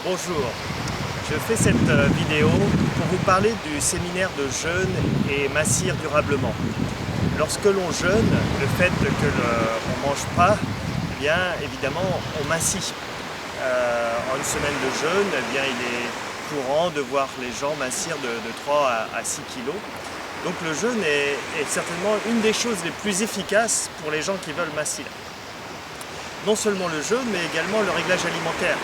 Bonjour, je fais cette vidéo pour vous parler du séminaire de jeûne et mincir durablement. Lorsque l'on jeûne, le fait qu'on ne mange pas, eh bien évidemment on mincit. En une semaine de jeûne, eh bien, il est courant de voir les gens mincir de 3 à 6 kilos. Donc le jeûne est certainement une des choses les plus efficaces pour les gens qui veulent mincir. Non seulement le jeûne, mais également le réglage alimentaire.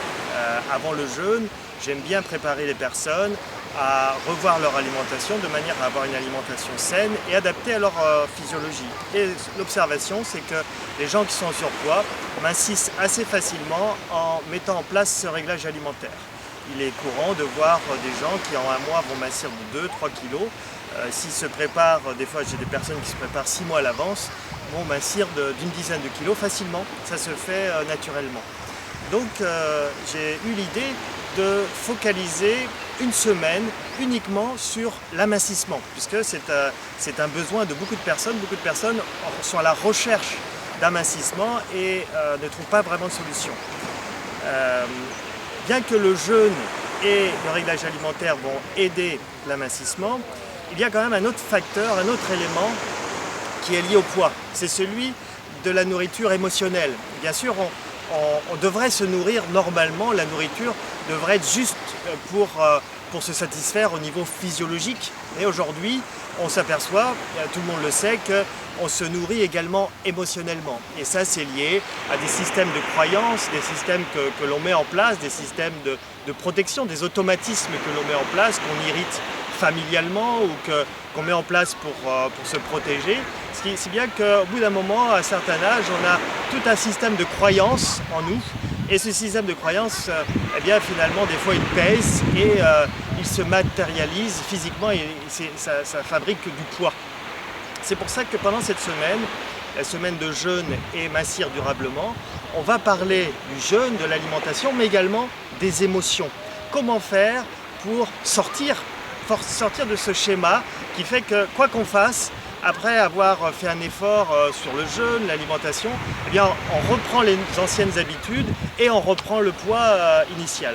Avant le jeûne, j'aime bien préparer les personnes à revoir leur alimentation de manière à avoir une alimentation saine et adaptée à leur physiologie. Et l'observation, c'est que les gens qui sont en surpoids mincissent assez facilement en mettant en place ce réglage alimentaire. Il est courant de voir des gens qui en un mois vont mincir de 2-3 kilos. S'ils se préparent, des fois j'ai des personnes qui se préparent 6 mois à l'avance, vont mincir d'une dizaine de kilos facilement. Ça se fait naturellement. Donc j'ai eu l'idée de focaliser une semaine uniquement sur l'amincissement, puisque c'est un besoin de beaucoup de personnes. Beaucoup de personnes sont à la recherche d'amincissement et ne trouvent pas vraiment de solution. Bien que le jeûne et le réglage alimentaire vont aider l'amincissement, il y a quand même un autre facteur, un autre élément qui est lié au poids. C'est celui de la nourriture émotionnelle. Bien sûr, on devrait se nourrir normalement, la nourriture devrait être juste pour se satisfaire au niveau physiologique. Et aujourd'hui, on s'aperçoit, tout le monde le sait, qu'on se nourrit également émotionnellement. Et ça, c'est lié à des systèmes de croyances, des systèmes que l'on met en place, des systèmes de protection, des automatismes que l'on met en place, qu'on irrite familialement ou qu'on met en place pour se protéger. Si bien qu'au bout d'un moment, à un certain âge, on a tout un système de croyances en nous. Et ce système de croyances, eh bien, finalement, des fois, il pèse et il se matérialise physiquement et ça fabrique du poids. C'est pour ça que pendant cette semaine, la semaine de jeûne et mincir durablement, on va parler du jeûne, de l'alimentation, mais également des émotions. Comment faire pour sortir de ce schéma qui fait que, quoi qu'on fasse, après avoir fait un effort sur le jeûne, l'alimentation, eh bien, on reprend les anciennes habitudes et on reprend le poids initial.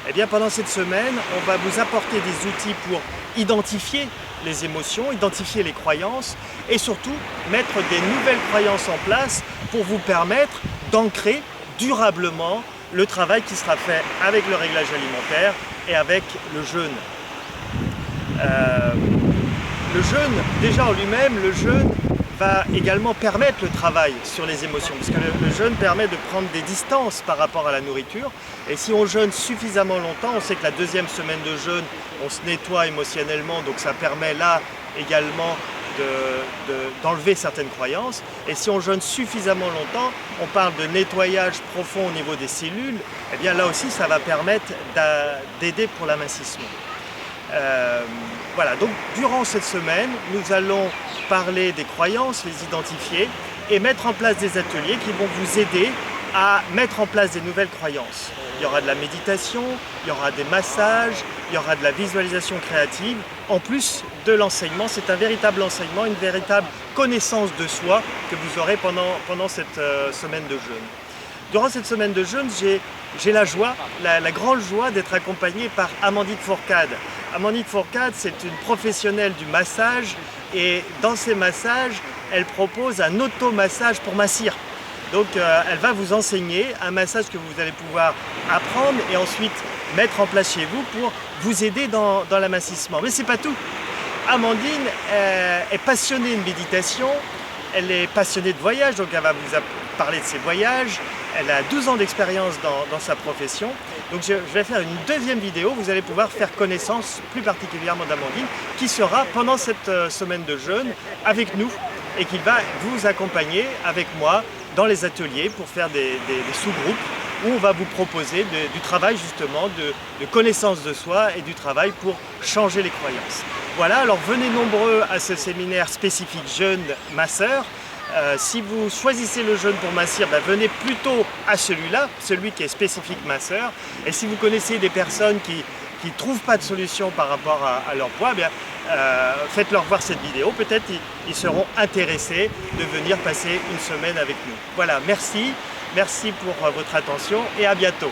Eh bien, pendant cette semaine, on va vous apporter des outils pour identifier les émotions, identifier les croyances et surtout mettre des nouvelles croyances en place pour vous permettre d'ancrer durablement le travail qui sera fait avec le réglage alimentaire et avec le jeûne. Le jeûne, déjà en lui-même, le jeûne va également permettre le travail sur les émotions, parce que le jeûne permet de prendre des distances par rapport à la nourriture. Et si on jeûne suffisamment longtemps, on sait que la deuxième semaine de jeûne, on se nettoie émotionnellement, donc ça permet là également d'enlever certaines croyances. Et si on jeûne suffisamment longtemps, on parle de nettoyage profond au niveau des cellules, et bien là aussi ça va permettre d'aider pour l'amincissement. Voilà, donc durant cette semaine, nous allons parler des croyances, les identifier et mettre en place des ateliers qui vont vous aider à mettre en place des nouvelles croyances. Il y aura de la méditation, il y aura des massages, il y aura de la visualisation créative. En plus de l'enseignement, c'est un véritable enseignement, une véritable connaissance de soi que vous aurez pendant cette semaine de jeûne. Durant cette semaine de jeûne, j'ai la joie, la grande joie d'être accompagné par Amandine Fourcade. Amandine Fourcade, c'est une professionnelle du massage et dans ces massages, elle propose un automassage pour mincir. Donc elle va vous enseigner un massage que vous allez pouvoir apprendre et ensuite mettre en place chez vous pour vous aider dans l'amincissement. Mais c'est pas tout. Amandine est passionnée de méditation, elle est passionnée de voyage, donc elle va vous parler de ses voyages. Elle a 12 ans d'expérience dans sa profession. Donc je vais faire une deuxième vidéo, vous allez pouvoir faire connaissance plus particulièrement d'Amandine qui sera pendant cette semaine de jeûne avec nous et qui va vous accompagner avec moi dans les ateliers pour faire des sous-groupes où on va vous proposer du travail justement de connaissance de soi et du travail pour changer les croyances. Voilà, alors venez nombreux à ce séminaire spécifique jeûne masseur. Si vous choisissez le jeûne pour mincir, venez plutôt à celui-là, celui qui est spécifique minceur. Et si vous connaissez des personnes qui ne trouvent pas de solution par rapport à leur poids, faites-leur voir cette vidéo. Peut-être ils seront intéressés de venir passer une semaine avec nous. Voilà, merci pour votre attention et à bientôt.